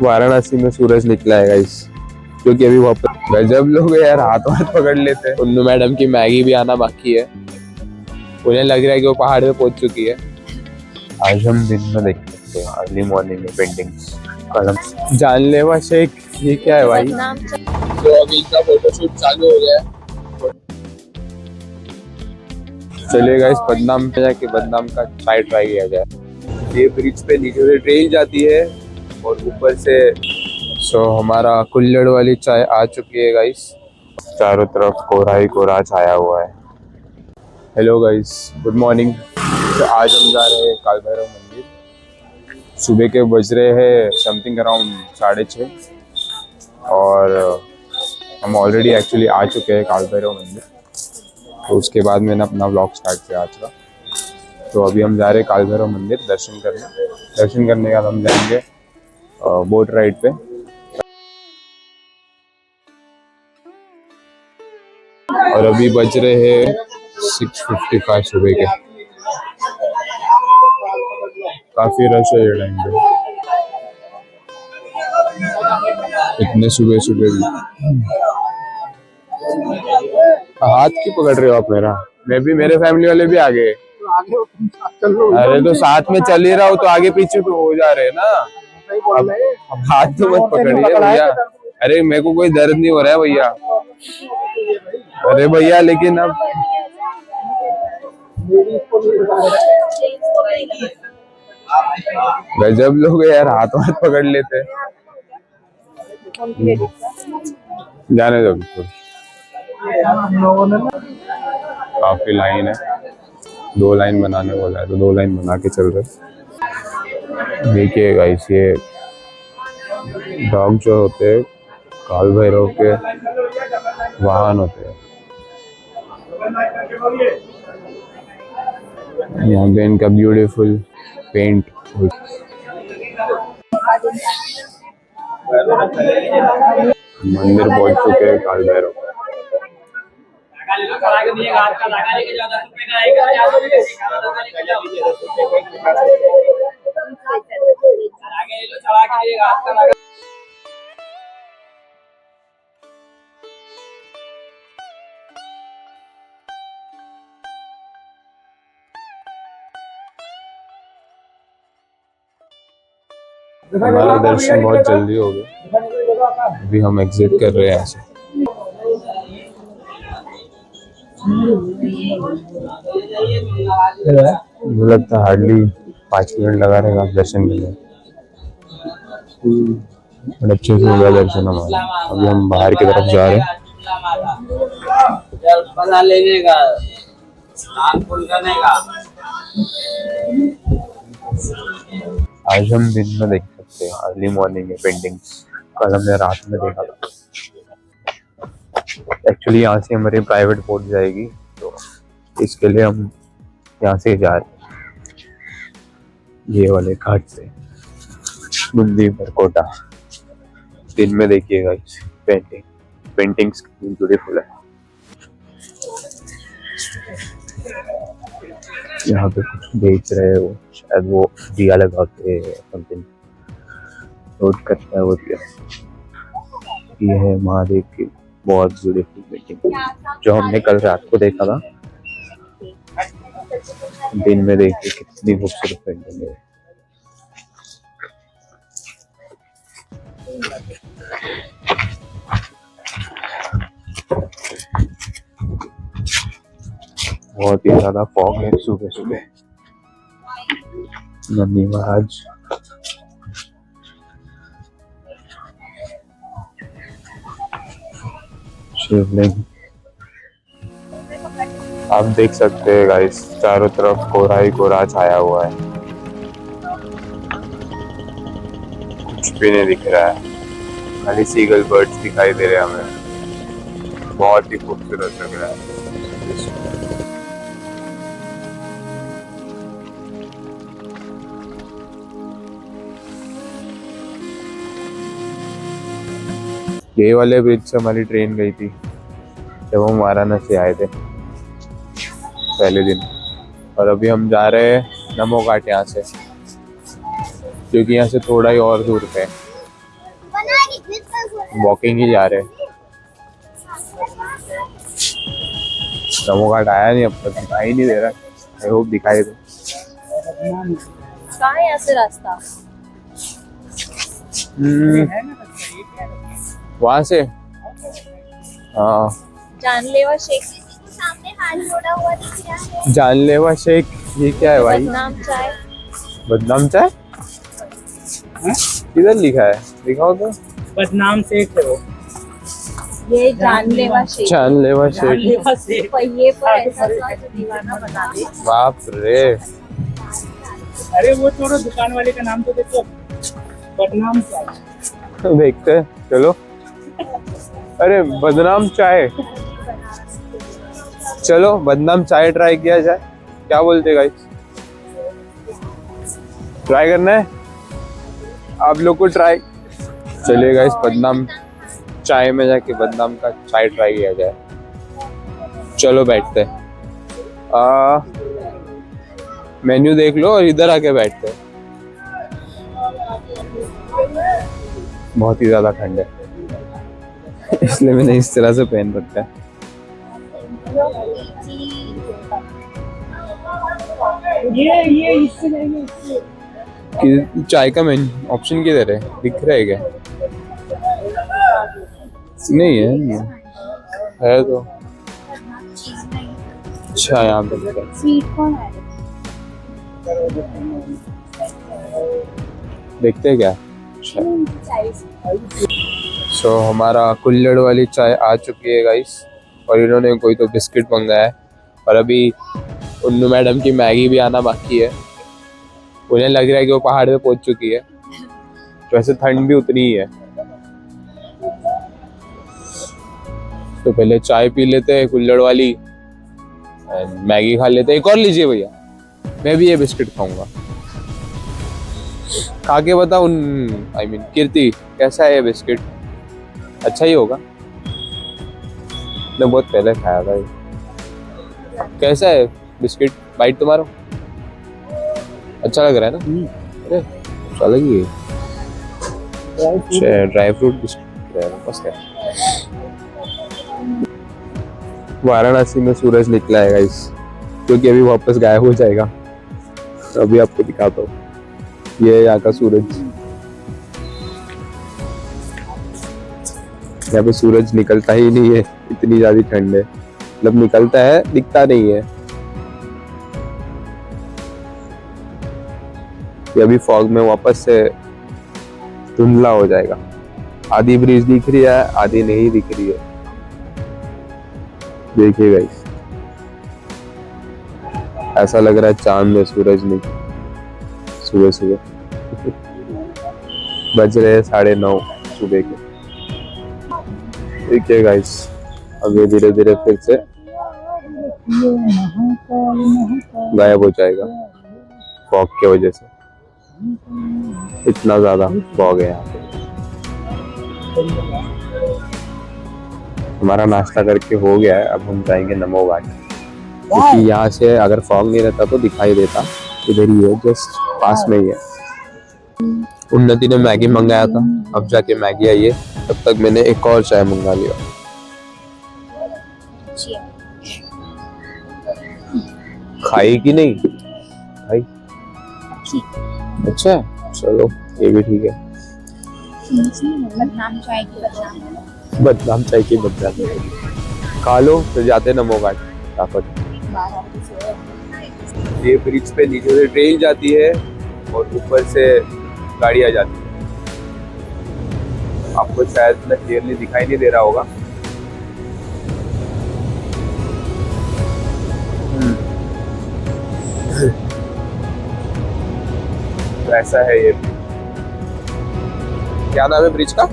वाराणसी में सूरज निकला है गाइस, जो कि अभी वापस। गजब लोग यार, हाथ हाथ पकड़ लेते हैं। उन्नू मैडम की मैगी भी आना बाकी है, उन्हें लग रहा है कि वो पहाड़ पे पहुंच चुकी है। आज हम दिन में देख सकते हैं अर्ली मॉर्निंग में पेंटिंग्स। कलम जानलेवा शेख, ये क्या है भाई? तो अभी इनका फोटोशूट चालू हो गया है। चलिए गाइस, बदनाम पे जाके बदनाम का चाय ट्राई किया जाए। ये ब्रिज पे नीचे से ट्रेन जाती है और ऊपर से हमारा कुल्हड़ वाली चाय आ चुकी है गाइस। चारों तरफ कोहरा ही कोहरा छाया हुआ है। Hello guys, good morning. तो आज हम जा रहे हैं काल भैरव मंदिर। सुबह के बज रहे हैं समथिंग अराउंड 6:30 और हम ऑलरेडी एक्चुअली आ चुके हैं काल भैरव मंदिर। तो उसके बाद मैंने अपना व्लॉग स्टार्ट किया आज का। तो अभी हम जा रहे हैं काल भैरव मंदिर दर्शन करने। दर्शन करने के बाद हम जाएंगे बोट राइड पे। और अभी बज रहे हैं 6:55 सुबह के। काफी रश है ये टाइम पे, इतने सुबह सुबह भी। हाथ क्यों पकड़ रहे हो आप मेरा? मैं भी, मेरे फैमिली वाले भी आ गए। अरे तो साथ में चल ही रहा हूँ, तो आगे पीछे तो हो जा रहे हैं ना। अब हाथ तो मत पकड़िए भैया। अरे मेरे को कोई दर्द नहीं हो रहा है भैया। अरे भैया लेकिन अब गजब लोग यार, हाथ हाथ पकड़ लेते हैं। जाने दो बिल्कुल। काफी लाइन है, 2 लाइन बनाने वाला है तो 2 लाइन बना के चल रहे। देखिए गाइस, ये डॉग जो होते हैं काल भैरव के वाहन होते हैं। यहाँ पे इनका ब्यूटीफुल पेंट। मंदिर पहुंच चुके हैं काल भैरव। हमारा दर्शन बहुत जल्दी हो गया। अभी हम एग्जिट कर रहे हैं यहाँ से। मुझे लगता है हार्डली 5 मिनट लगा रहेगा दर्शन के लिए। बड़े अच्छे से हो गया दर्शन हमारा। अभी हम बाहर की तरफ जा रहे हैं। आज हम दिन में देख सकते हैं अर्ली मॉर्निंग में पेंटिंग्स। कल हमने रात में देखा था। एक्चुअली यहाँ से हमारी प्राइवेट बोट जाएगी, तो इसके लिए हम यहाँ से जा रहे हैं, ये वाले घाट से बुंदी बरकोटा। दिन में देखिएगा इस पेंटिंग्स कितनी ब्यूटीफुल है। यहाँ पे कुछ बेच रहे हो, शायद वो दिया लगा के समथिंग लोड करता है वो दिया। ये है महादेव की बहुत ब्यूटीफुल पेंटिंग जो हमने कल रात को देखा था। दिन में देखिए कितनी खूबसूरत पेंटिंग है। बहुत ही ज्यादा फॉग है सुबह सुबह। नंदी महाराज, शिवलिंग, आप देख सकते हैं गाइस, चारों तरफ कोहरा ही कोहरा छाया हुआ है, कुछ भी नहीं दिख रहा है, खाली सीगल बर्ड्स दिखाई दे रहे हैं हमें। बहुत ही खूबसूरत लग रहा है। ये वाले ब्रिज से हमारी ट्रेन गई थी जब हम वाराणसी आए थे पहले दिन। और अभी हम जा रहे हैं नमो घाट यहाँ से, क्योंकि यहाँ से थोड़ा ही और दूर पे वॉकिंग ही जा रहे हैं। नमो घाट आया नहीं अब तक, दिखाई नहीं दे रहा। आई होप दिखाई दे। कहाँ है यहाँ से रास्ता? वहां से हाँ। जानलेवा शेख सामने हाथ जोड़ा हुआ दिख रहा है। जानलेवा शेख, ये क्या है भाई? बदनाम चाय। बदनाम चाय किधर लिखा है? दिखाओ तो। बदनाम शेख है वो। ये जानलेवा शेख। जानलेवा शेख, जानलेवा शेख। पहिए पर ऐसा सा जो दीवाना बना दे। बाप रे। अरे वो छोड़ो, दुकान वाले का नाम तो देखो, बदनाम चाय। देखते हैं, चलो। अरे बदनाम चाय, चलो बदनाम चाय ट्राई किया जाए। क्या बोलते गाइस? ट्राई करना है आप लोग को? ट्राई चलिए गाइस, बदनाम चाय में जाके बदनाम का चाय ट्राई किया जाए। चलो बैठते हैं। मेन्यू देख लो और इधर आके बैठते हैं। बहुत ही ज्यादा ठंड है इसलिए मैंने इस तरह से पहन रखा है। ये इससे जाएंगे। चाय का मेन्यू ऑप्शन किधर है? दिख रहा है क्या? नहीं है, है तो अच्छा यहाँ पे लिखा है। स्वीट कौन है? देखते हैं क्या? सो हमारा कुल्हड़ वाली चाय आ चुकी है गाइस, और इन्होंने कोई तो बिस्किट मंगाया है, और अभी उन्नू मैडम की मैगी भी आना बाकी है। उन्हें लग रहा है कि वो पहाड़ पे पहुंच चुकी है, तो वैसे ठंड भी उतनी ही है। तो पहले चाय पी लेते हैं कुल्हड़ वाली, मैगी खा लेते हैं। एक और लीजिए भैया, मैं भी ये बिस्किट खाऊंगा। खा के बता आई मीन कीर्ति, कैसा है ये बिस्किट? अच्छा ही होगा, मैं बहुत पहले खाया था ये। कैसा है बिस्किट? बाइट तो मारो। अच्छा लग रहा है ना? अरे अलग ही है, ड्राई फ्रूट बिस्किट मस्त है। वाराणसी में सूरज निकला है गाइस, क्योंकि अभी वापस गायब हो जाएगा। अभी आपको दिखाता हूँ, ये यहाँ का सूरज। यहाँ पे सूरज निकलता ही नहीं है, इतनी ज्यादा ठंड है। मतलब निकलता है, दिखता नहीं है। ये अभी फॉग में वापस से धुंधला हो जाएगा। आधी ब्रिज दिख रही है, आधी नहीं दिख रही है। देखिए गाइस, ऐसा लग रहा है चांद में सूरज नहीं। सुबह सुबह बज रहे हैं 9:30 सुबह के। देखिए गाइस, अब ये धीरे धीरे फिर से गायब हो जाएगा फॉग के वजह से। इतना ज्यादा फॉग है यहाँ पे। हमारा नाश्ता करके हो गया है, अब हम जाएंगे नमो घाट, क्योंकि यहाँ से अगर फॉग नहीं रहता तो दिखाई देता। इधर ही है, जस्ट पास में ही है। उन्नति ने मैगी मंगाया था, अब जाके मैगी आई है, तब तक मैंने एक और चाय मंगा लिया। खाई कि नहीं भाई? अच्छा चलो, ये भी ठीक है। बदनाम चाय की बदनाम। बदनाम चाय की बदनाम। खा लो फिर जाते नमो घाट फटाफट। ये ब्रिज पे नीचे से ट्रेन जाती है और ऊपर से गाड़ी आ जाती है। आपको शायद इतना क्लियरली दिखाई नहीं दे रहा होगा। तो ऐसा है ये। क्या नाम है ब्रिज का?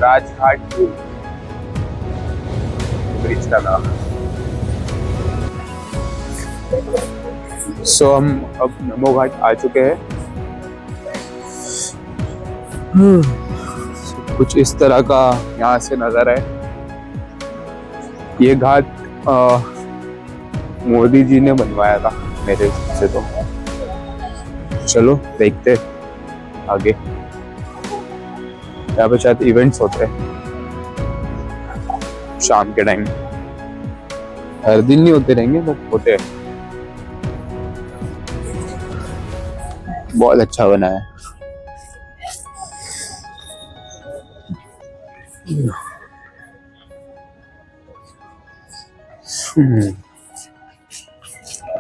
राजघाट ब्रिज का नाम। सो हम अब नमो घाट आ चुके हैं। कुछ इस तरह का यहाँ से नजर है। ये घाट मोदी जी ने बनवाया था मेरे हिसाब से तो। चलो देखते आगे। यहाँ पे शायद इवेंट्स होते हैं शाम के टाइम, हर दिन नहीं होते रहेंगे बट होते हैं। बहुत अच्छा बना है।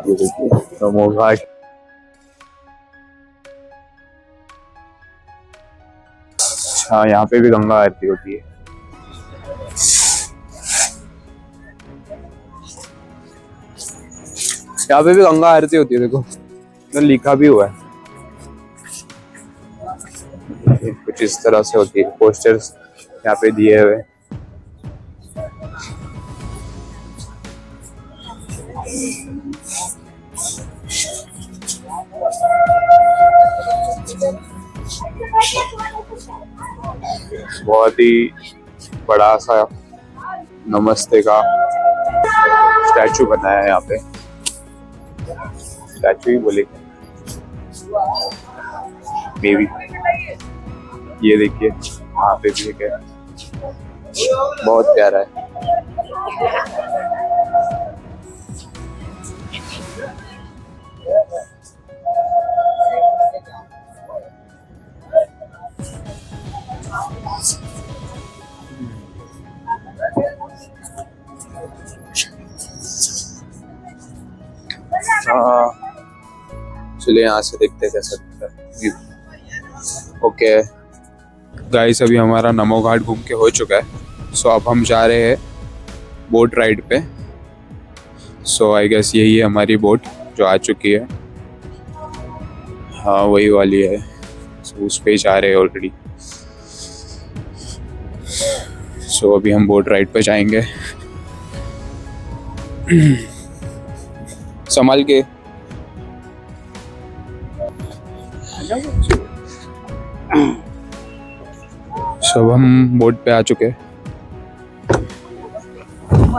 ये देखिए नमो घाट। अच्छा यहाँ पे भी गंगा आरती होती है। यहाँ पे भी गंगा आरती होती है, देखो तो लिखा भी हुआ है। कुछ इस तरह से होती है, पोस्टर्स यहाँ पे दिए हुए। बहुत ही बड़ा सा नमस्ते का स्टैचू बनाया है यहाँ पे, स्टैचू ही बोलेंगे मे बी। ये देखिए वहाँ पे भी एक है, बहुत प्यारा है। चलिए यहाँ से देखते हैं कैसा दिखता है। ओके गाइस, अभी हमारा नमो घाट घूम के हो चुका है। सो अब हम जा रहे हैं बोट राइड पे। सो आई गेस यही है हमारी बोट जो आ चुकी है। हाँ वही वाली है। सो उस पे जा रहे हैं ऑलरेडी। सो अभी हम बोट राइड पे जाएंगे। संभाल के। सब हम बोट पे आ चुके हैं।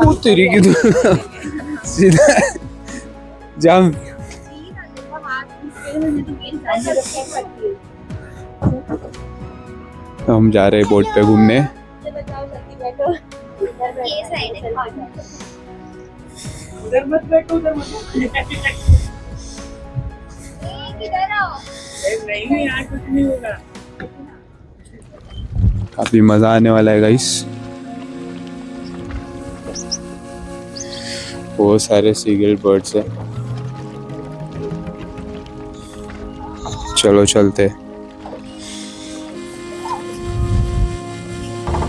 वो तेरी की तो सीधा जाम। हम जा रहे हैं बोट पे घूमने। उधर मत बैठो, उधर मत। नहीं यहाँ कुछ नहीं होगा। काफी मजा आने वाला है गाइस। बहुत सारे सीगल बर्ड्स हैं। चलो चलते।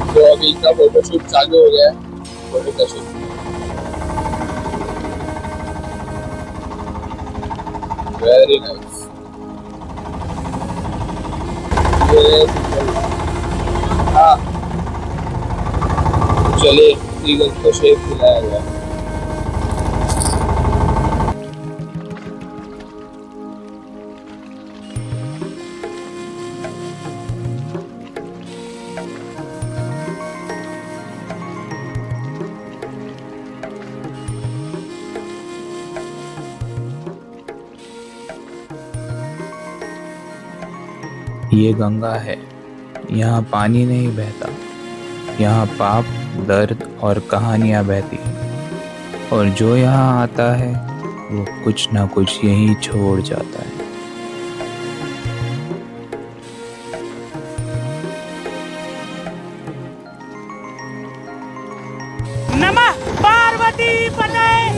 तो अभी का फोटोशूट चालू हो गया है। फोटो का शूट वेरी नाइस। हाँ चलिए ईगल को शेप दिलाया गया। ये गंगा है, यहाँ पानी नहीं बहता, यहाँ पाप, दर्द और कहानियाँ बहती हैं, और जो यहाँ आता है वो कुछ ना कुछ यहीं छोड़ जाता है। नमः पार्वती पतये।